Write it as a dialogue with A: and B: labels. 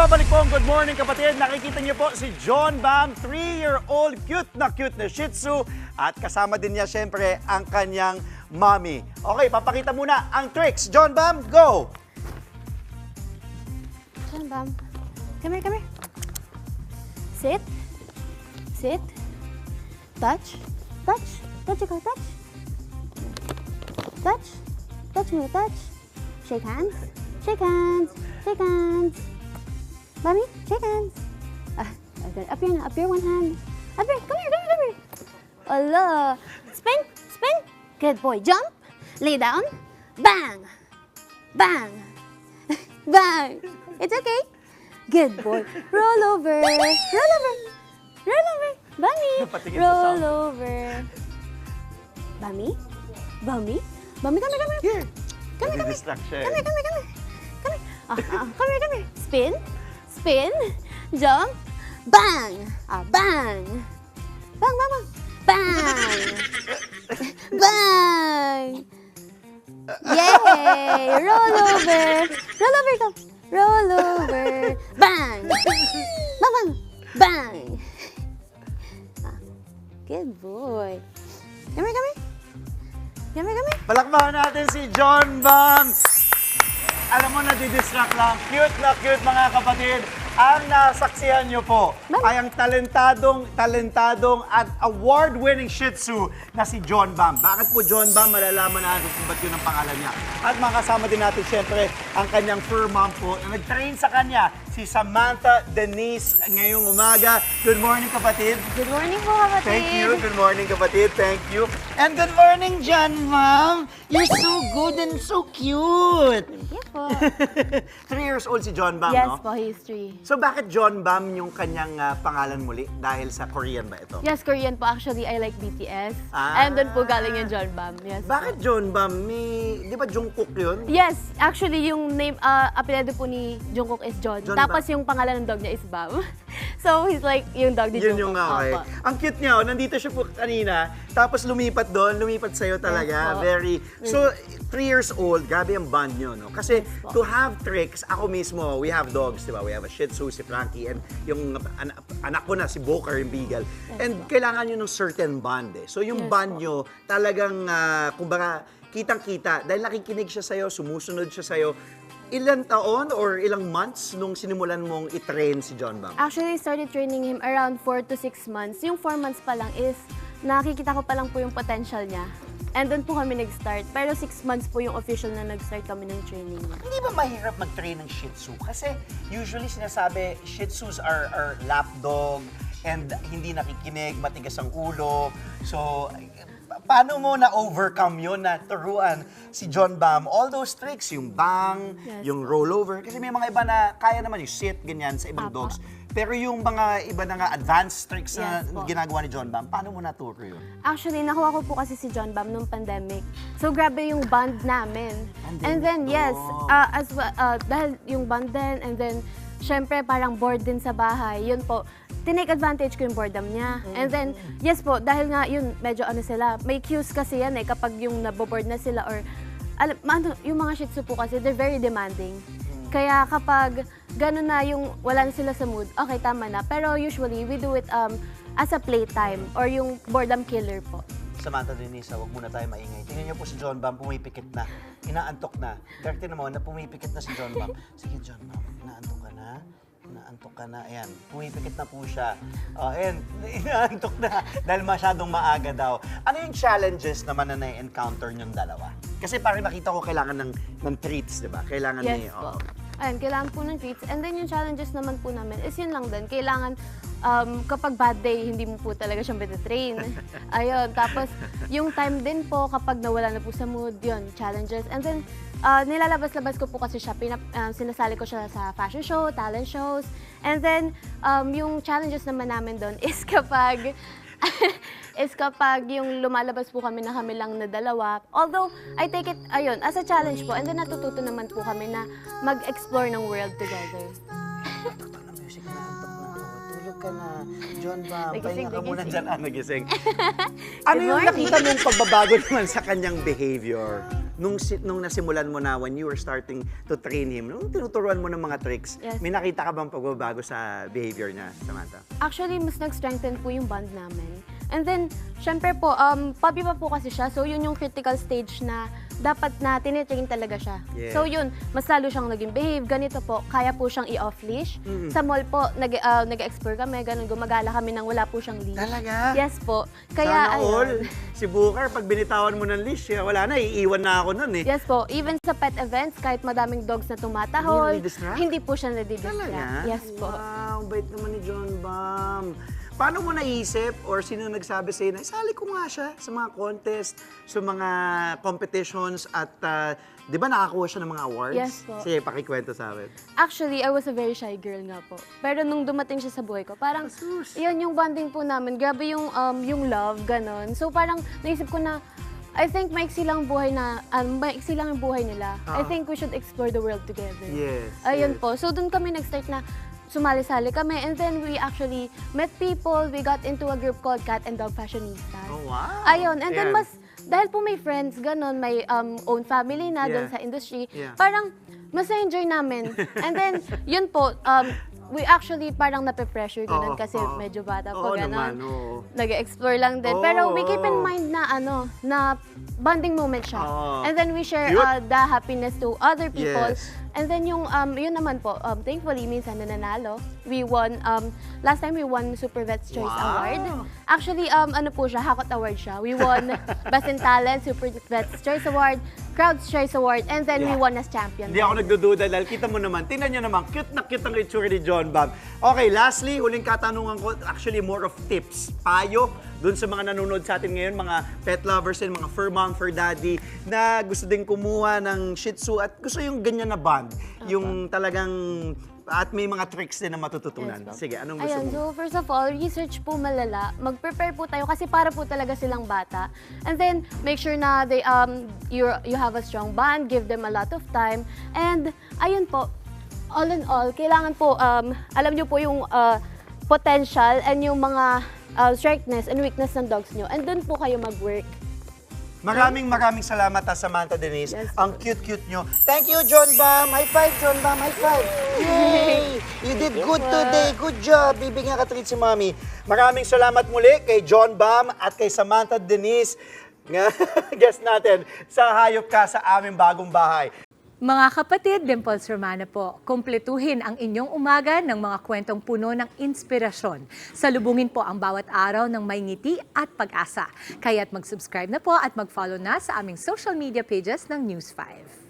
A: Nagbabalik po ang Good Morning Kapatid. Nakikita niyo po si John Bam, 3-year-old, cute na Shih Tzu. At kasama din niya siyempre ang kanyang mommy. Okay, papakita muna ang tricks. John Bam, go!
B: John Bam, come here. Sit. Sit. Touch. Touch. Touch, ikaw, touch. Touch. Touch mo, touch. Shake hands. Shake hands. Shake hands. Mommy, shake hands. Up here na. Up here, one hand. Up here. Come here. Allah. Spin. Good boy. Jump. Lay down. Bang. Bang. Bang. It's okay. Good boy. Roll over. Bummy. Roll over. Bummy. Come here.
A: Here.
B: Come here.
A: Distraction.
B: Come here. Come here. Spin. Jump. Bang. Bang. Bang. Yay. Roll over. Ikaw. Roll over. Bang. Bang. Good boy. Come here.
A: Palakpakan natin si John Bam. Alam mo, nadidistract lang. Cute na cute, mga kapatid. Ang nasaksihan nyo po ay ang talentadong at award-winning Shih Tzu na si John Bam. Bakit po John Bam? Malalaman natin kung ba't yun ang pangalan niya. At makasama din natin siyempre ang kanyang fur mom po na nag-train sa kanya, si Samantha Denise ngayong umaga. Good morning, kapatid.
B: Good morning po, kapatid.
A: Thank you. Good morning, kapatid. Thank you. And good morning, John Bam. You're so good and so cute.
B: Thank you po.
A: 3 years old si John Bam,
B: Yes
A: no?
B: po, he's 3.
A: So bakit John Bam yung kanyang pangalan muli? Dahil sa Korean ba ito?
B: Yes, Korean po. Actually, I like BTS.
A: Ah.
B: And doon po galing yung John Bam. Yes
A: Bakit
B: po.
A: John Bam? Di ba Jungkook yun?
B: Yes, actually yung name, apelyido po ni Jungkook is John.
A: John
B: Tapos
A: Bam.
B: yung pangalan ng dog niya is Bam. So he's like yung dog ni
A: Yun
B: Jungkook.
A: yung okay.
B: Opo.
A: Ang cute niya, nandito siya po kanina, tapos lumipat sa'yo talaga.
B: Yes po.
A: Very, so 3 years old, grabe ang bond nyo, no? Kasi
B: Yes po.
A: to have tricks, ako mismo, we have dogs, di ba? We have a Shih Tzu, si Frankie, and yung anak ko na, si Boker, yung Beagle. And kailangan nyo ng certain bond, eh. So yung
B: Yes
A: bond
B: po.
A: nyo, talagang, kumbaga, kitang-kita, dahil nakikinig siya sa'yo, sumusunod siya sa'yo. Ilang taon or ilang months nung sinimulan mong i-train si John Bam?
B: Actually, I started training him around 4 to 6 months. Yung 4 months pa lang is nakikita ko pa lang po yung potential niya. And doon po kami nag-start. Pero 6 months po yung official na nag-start kami ng training niya.
A: Hindi ba mahirap mag-train ng Shih Tzu? Kasi usually sinasabi, Shih Tzus are lapdog and hindi nakikinig, matigas ang ulo. So, paano mo na-overcome yun na turuan si John Bam? All those tricks, yung bang,
B: Yes.
A: yung rollover. Kasi may mga iba na kaya naman yung sit, ganyan, sa ibang
B: Apo.
A: dogs. Pero yung mga iba na nga advanced tricks na
B: Yes po.
A: ginagawa ni John Bam, paano mo naturo yun?
B: Actually, nakuha ko po kasi si John Bam nung pandemic. So, grabe yung bond namin. And then, yes, as well, dahil yung bond din, and then, syempre, parang bored din sa bahay. Yun po, tinake advantage ko yung boredom niya. And then, yes po, dahil nga yun, medyo ano sila, may cues kasi yan eh, kapag yung naboboard na sila or, yung mga Shih Tzu po kasi, they're very demanding. Kaya kapag gano'n na yung wala na sila sa mood, okay, tama na. Pero usually, we do it as a playtime or yung boredom killer po.
A: Samantha Denise, huwag muna tayo maingay. Tingnan niyo po si John Bam, pumipikit na. Inaantok na. Derte naman na pumipikit na si John Bam. Sige, John Bam, inaantok ka na. Inaantok ka na. Ayan, pumipikit na po siya. Ayan, inaantok na. Dahil masyadong maaga daw. Ano yung challenges naman na na-encounter niyong dalawa? Kasi parang nakita ko kailangan ng treats, di ba? Kailangan
B: Yes po. Ayun, kailangan po ng treats. And then yung challenges naman po namin is yun lang din. Kailangan kapag bad day, hindi mo po talaga siyang bitatrain. Ayun, tapos yung time din po kapag nawala na po sa mood, yun, challenges. And then nilalabas-labas ko po kasi siya, sinasali ko siya sa fashion show, talent shows. And then yung challenges naman namin doon is kapag yung lumalabas po kami na kami lang na dalawa. Although, I take it, ayun, as a challenge po. And then natututo naman po kami na mag-explore ng world together.
A: Antok na music na, antok na. Tulog ka na. John Bam,
B: Nagising,
A: pahinga ka muna
B: nagising.
A: dyan. Nagising. Ano yung
B: morning.
A: nakita mong pagbabago naman sa kanyang behavior nung nasimulan mo na when you were starting to train him, nung tinuturuan mo ng mga tricks,
B: Yes.
A: may nakita ka bang pagbabago sa behavior niya, Samantha?
B: Actually, mas nag-strengthen po yung bond namin. And then, syempre po, puppy pa po kasi siya. So, yun yung critical stage na dapat na tinitrain talaga siya.
A: Yes.
B: So, yun, mas lalo siyang naging behave. Ganito po, kaya po siyang i-off-leash. Sa mall po, nag-explore kami, ganun, gumagala kami nang wala po siyang leash.
A: Talaga?
B: Yes po.
A: Sana
B: Kaya,
A: all.
B: ayun.
A: Si Booker, pag binitawan mo ng leash, wala na, iiwan na ako nun eh.
B: Yes po. Even sa pet events, kahit madaming dogs na tumatahol,
A: Hindi nadidistract?
B: hindi po siya nadidistract.
A: Talaga?
B: Yes po.
A: Wow, bait naman ni John Bam. Paano mo naisip or sino nagsabi sa'yo na isali ko nga siya sa mga contest, sa mga competitions at di ba nakakuha siya ng mga awards?
B: Yes po.
A: Sige, pakikwento sa amin.
B: Actually, I was a very shy girl nga po. Pero nung dumating siya sa buhay ko, parang yun yung bonding po namin. Grabe yung love, ganon. So parang naisip ko na, I think maiksi lang buhay na, maiksi lang yung buhay nila. I think we should explore the world together.
A: Yes,
B: Ayun
A: yes.
B: po. So doon kami nag-start na sumali-sali kami. And then we actually met people. We got into a group called Cat and Dog Fashionistas.
A: Oh, wow.
B: Ayun. And then
A: Ayan.
B: dahil po may friends, ganon, may own family na doon
A: Yeah.
B: sa industry,
A: Yeah.
B: parang mas na-enjoy namin. And then, yun po, we actually parang nape-pressure
A: Oo,
B: ganun kasi
A: oo.
B: medyo bata
A: Oo
B: po, ganon.
A: naman, oo.
B: Nag-explore lang din.
A: Oo,
B: Pero we keep in
A: oo.
B: mind na na bonding moment siya.
A: Oo.
B: And then we share
A: Cute.
B: the happiness to other people.
A: Yes.
B: And then yun naman po, thankfully, minsan nananalo. We won, last time we won Super Vets Choice
A: Wow.
B: Award. Actually, ano po siya, Hakot Award siya. We won Best in Talent, Super Vets Choice Award, Crowd's Choice Award, and then we
A: Yeah.
B: won as champion.
A: Hindi ako nagdududa dahil kita mo naman, tingnan nyo naman, cute na cute ang itsura ni John Bam. Okay, lastly, huling katanungan ko, actually more of tips, payo, dun sa mga nanonood sa atin ngayon, mga pet lovers and mga fur mom, fur daddy, na gusto din kumuha ng Shih Tzu at gusto yung ganyan na bond, yung talagang, at may mga tricks din na matututunan.
B: Yes, po.
A: Sige, anong gusto
B: Ayan,
A: mo?
B: so first of all, research po malala. Mag-prepare po tayo kasi para po talaga silang bata. And then, make sure na you have a strong bond, give them a lot of time. And, ayun po, all in all, kailangan po, alam nyo po yung potential and yung mga strengths and weakness ng dogs nyo. And doon po kayo mag-work.
A: Maraming salamat Samantha Denise.
B: Yes,
A: Ang cute-cute nyo. Thank you, John Bam. High five, John Bam. High five. Yay! You did good today. Good job. Bibigyan ka treat si Mami. Maraming salamat muli kay John Bam at kay Samantha Denise. Guest natin sa Hayop Ka sa aming bagong bahay.
C: Mga kapatid, Dimples Romana po, kumpletuhin ang inyong umaga ng mga kwentong puno ng inspirasyon. Salubungin po ang bawat araw ng may ngiti at pag-asa. Kaya't mag-subscribe na po at mag-follow na sa aming social media pages ng News 5.